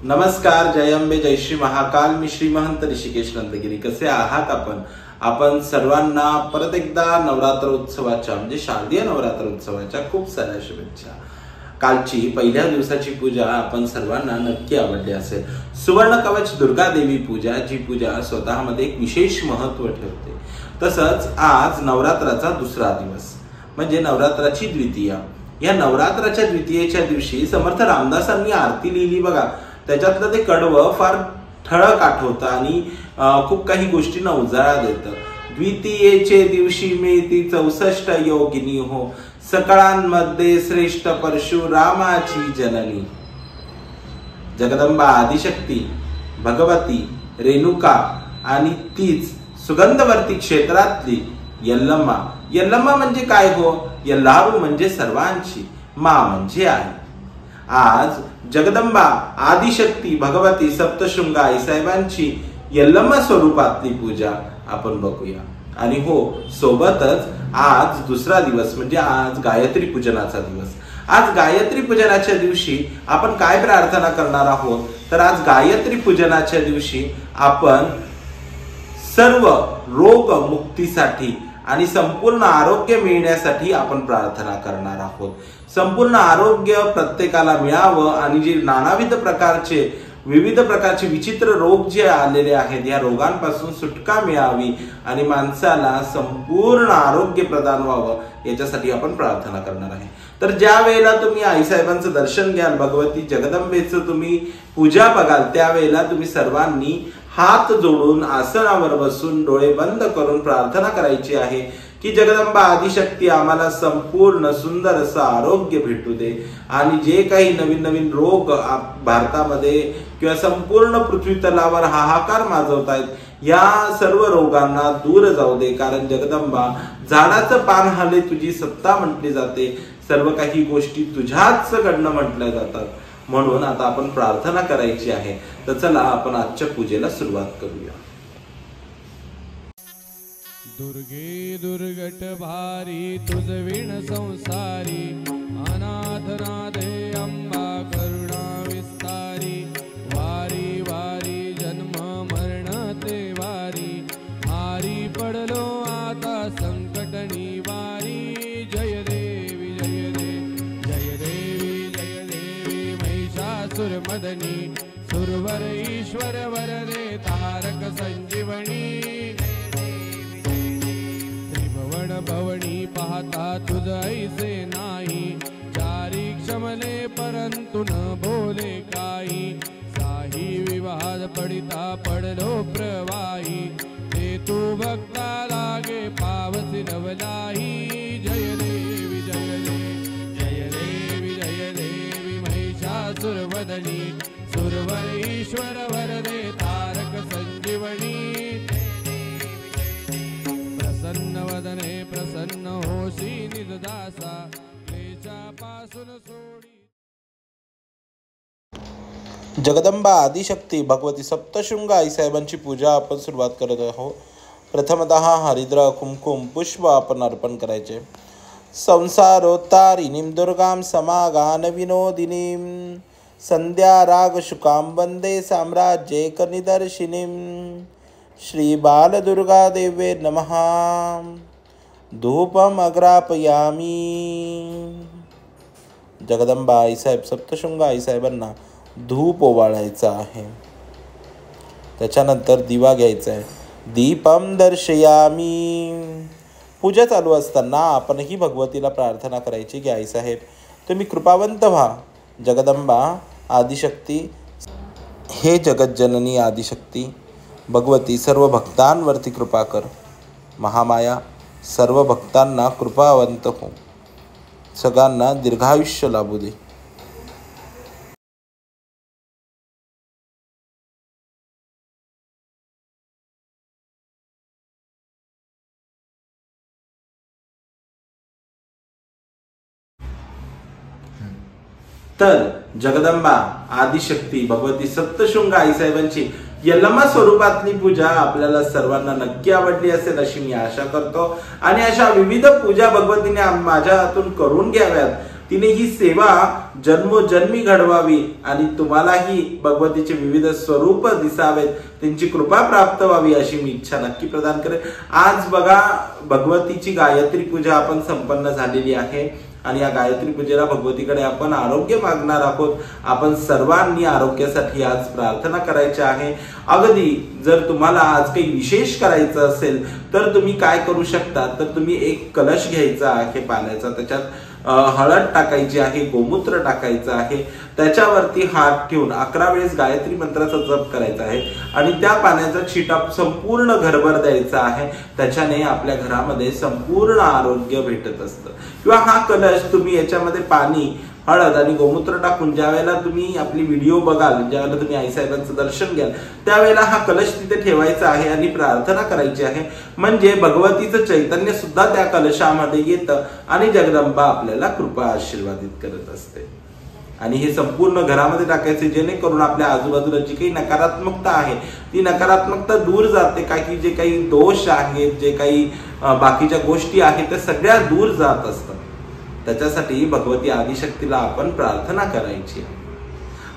नमस्कार, जय अंबे, जय श्री महाकाल. मी श्री महंत ऋषिकेश नंदगिरी. कसे आहात आपण सर्वांना परत एकदा नवरात्र उत्सवाच्या म्हणजे शारदीय नवरात्र उत्सवाच्या खूप साऱ्या शुभेच्छा. कालची पहिल्या दिवसाची पूजा आपण सर्वांना नक्की आवडली असेल. सुवर्ण कवच दुर्गा देवी पूजा, जी पूजा स्वतःमध्ये एक विशेष महत्त्व ठेवते. तसंच आज नवरात्राचा दुसरा दिवस म्हणजे नवरात्राची द्वितीया. या नवरात्राच्या द्वितीयेच्या दिवशी समर्थ रामदासांनी आरती लिहिली बघा. त्याच्यातलं ते कडवं फार ठळक आठवतं आणि खूप काही गोष्टींना उजाळा देतं. द्वितीयेचे दिवशी मिळती 64 योगिनी हो, सकळांमध्ये श्रेष्ठ परशुरामाची जननी. जगदंबा आदिशक्ती भगवती रेणुका आणि तीच सुगंधवर्ती क्षेत्रातली यल्लम्मा. यल्लम्मा म्हणजे काय हो? यल्लारू म्हणजे सर्वांची, मा म्हणजे आई. आज जगदंबा आदिशक्ती भगवती सप्तशृंगा आईसाहेबांची यल्लम्मा स्वरूपातली पूजा आपण बघूया. आणि हो, सोबतच आज दुसरा दिवस म्हणजे आज गायत्री पूजनाचा दिवस. आज गायत्री पूजनाच्या दिवशी आपण काय प्रार्थना करणार आहोत? तर आज गायत्री पूजनाच्या दिवशी आपण सर्व रोग मुक्तीसाठी आणि संपूर्ण आरोग्य मिळण्यासाठी आपण प्रार्थना करणार आहोत. संपूर्ण आरोग्य प्रत्येकाला मिळावं आणि जे नानाविध प्रकारचे विविध प्रकारचे विचित्र रोग जे आलेले आहेत या रोगांपासून सुटका मिळावी आणि माणसाला संपूर्ण आरोग्य प्रदान व्हावं याच्यासाठी आपण प्रार्थना करणार आहे. तर ज्या वेळेला तुम्ही आईसाहेबांचं दर्शन घ्याल, भगवती जगदंबेचं तुम्ही पूजा बघाल, त्यावेळेला तुम्ही सर्वांनी हात जोडून आसनावर बसून डोळे बंद करून प्रार्थना करायची आहे की जगदंबा आदिशक्ती आम्हाला संपूर्ण सुंदर असं आरोग्य भेटू दे आणि जे काही नवीन नवीन रोग भारतामध्ये किंवा संपूर्ण पृथ्वी तलावर हाहाकार माजवतायत या सर्व रोगांना दूर जाऊ दे. कारण जगदंबा झाडाचं पान हाले तुझी सत्ता म्हटली जाते. सर्व काही गोष्टी तुझ्याच कडनं म्हटल्या जातात. म्हणून आता आपण प्रार्थना करायची आहे. तर चला आपण आजच्या पूजेला सुरुवात करूया. दुर्गे दुर्गट भारी तुझ विण संसारी, अनाथनादे अंबा करुणा विस्तारी. वारी वारी जन्म मरण ते वारी, हारी पडलो आता संकट निवारी. जय देवी जय देवी जय देवी जय देवी महिषासुर मदनी, सुरवर ईश्वर वरदे तारक संजीवनी. भवनी पाहता तुझ ऐसे नाही, चारी क्षमले परंतु न बोले काही. साही विवाद पडिता पडलो प्रवाही, ते तू भक्ता लागे पावसी नवलाही. जय देवी जय देवी जय देवी जय देवी महिषासुर वदनी, सुरवर ईश्वर वरदे तारक संजीवनी. प्रसन्न वदने प्रसन्न होशी निजदासा, क्लेशापासून सोडी. जगदंबा आदिशक्ती भगवती सप्तशृंगा आईसाहेबांची पूजा आपण सुरुवात करत आहोत. प्रथमतः हरिद्र कुमकुम पुष्प आपण अर्पण करायचे. संसारोत्तारिणीं दुर्गां समागान विनोदिनीं, संध्या राग शुकां वंदे साम्राज्येक निदर्शिनीं. श्री बालदुर्गा देवे नमः. धूपम अग्रापयामी. जगदंबा आईसाहेब सप्तशृंगा आईसाहेबांना धूप ओवाळायचा आहे. त्याच्यानंतर दिवा घ्यायचा आहे. दीपम दर्शयामी. पूजा चालू असताना आपणही भगवतीला प्रार्थना करायची की आईसाहेब तुम्ही कृपावंत व्हा. जगदंबा आदिशक्ती, हे जगज्जननी आदिशक्ती भगवती सर्व भक्तांवरती कृपा कर. महामाया सर्व भक्तांना कृपावंत हो, सगळ्यांना दीर्घायुष्य लाभू दे. तर जगदंबा आदिशक्ती भगवती सप्तशृंगा आईसाहेबांची यल्लम्मा स्वरूपातली पूजा आपल्याला सर्वांना नक्की आवडली असेल अशी मी आशा करतो. आणि अशा विविध पूजा भगवतीने माझ्या हातून करून घ्याव्यात तिने ही सेवा जन्मोजन्मी घडवावी आणि तुम्हालाही भगवतीचे विविध स्वरूप दिसावेत, त्यांची कृपा प्राप्त व्हावी अशी मी इच्छा नक्की प्रदान करेन। आज बघा भगवतीची गायत्री पूजा आपण संपन्न झालेली आहे आणि या गायत्री पूजेला भगवतीकडे आपण आरोग्य मागणार आहोत। आपण सर्वांनी आरोग्यासाठी आज प्रार्थना करायची आहे। अगदी जर तुम्हाला आज काही विशेष करायचं असेल तर तुम्ही काय करू शकता, तर तुम्ही एक कलश घ्यायचा आहे पाण्याचा, त्याच्यात हळद टाकायची आहे, गोमूत्र टाकायचं आहे, त्याच्यावरती हात ठेवून 11 वेळेस गायत्री मंत्राचा जप करायचा आहे आणि त्या पाण्याचा छिटा संपूर्ण घरभर द्यायचा आहे। त्याच्याने आपल्या घरामध्ये संपूर्ण आरोग्य भेटत असतं। किंवा हा कलश तुम्ही याच्यामध्ये पाणी, हळद आणि गोमूत्र टाकून ज्यावेळेला तुम्ही आपली व्हिडिओ बघाल, ज्यावेळेला तुम्ही आईसाहेबांचं दर्शन घ्याल, त्यावेळेला हा कलश तिथे ठेवायचा आहे आणि प्रार्थना करायची आहे। म्हणजे भगवतीचं चैतन्य सुद्धा त्या कलशामध्ये येतं आणि जगदंबा आपल्याला कृपा आशीर्वादित करत असते। आणि हे संपूर्ण घरामध्ये टाकायचे, जेणेकरून आपल्या आजूबाजूला जी काही नकारात्मकता आहे ती नकारात्मकता दूर जाते। काही जे काही दोष आहेत, जे काही बाकीच्या गोष्टी आहेत त्या सगळ्या दूर जात असतात। त्याच्यासाठी भगवती आदिशक्तीला आपण प्रार्थना करायची।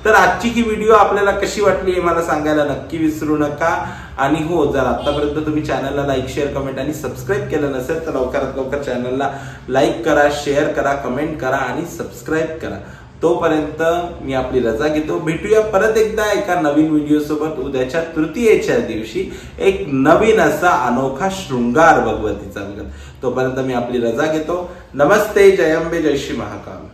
तर आजची ही व्हिडिओ आपल्याला कशी वाटली हे मला सांगायला नक्की विसरू नका। आणि हो, जर आतापर्यंत तुम्ही चॅनलला लाईक, शेअर, कमेंट आणि सबस्क्राईब केलं नसेल तर लवकरात लवकर चॅनलला लाईक करा, शेअर करा, कमेंट करा आणि सबस्क्राईब करा। तोपर्यंत मी आपली रजा घेतो। भेटूया परत एकदा एका नवीन व्हिडिओ सोबत उद्याच्या तृतीयेच्या दिवशी एक नवीन असा अनोखा शृंगार भगवतीचा बघत। तोपर्यंत मी आपली रजा घेतो। नमस्ते, जय अंबे, जय श्री महाकाल।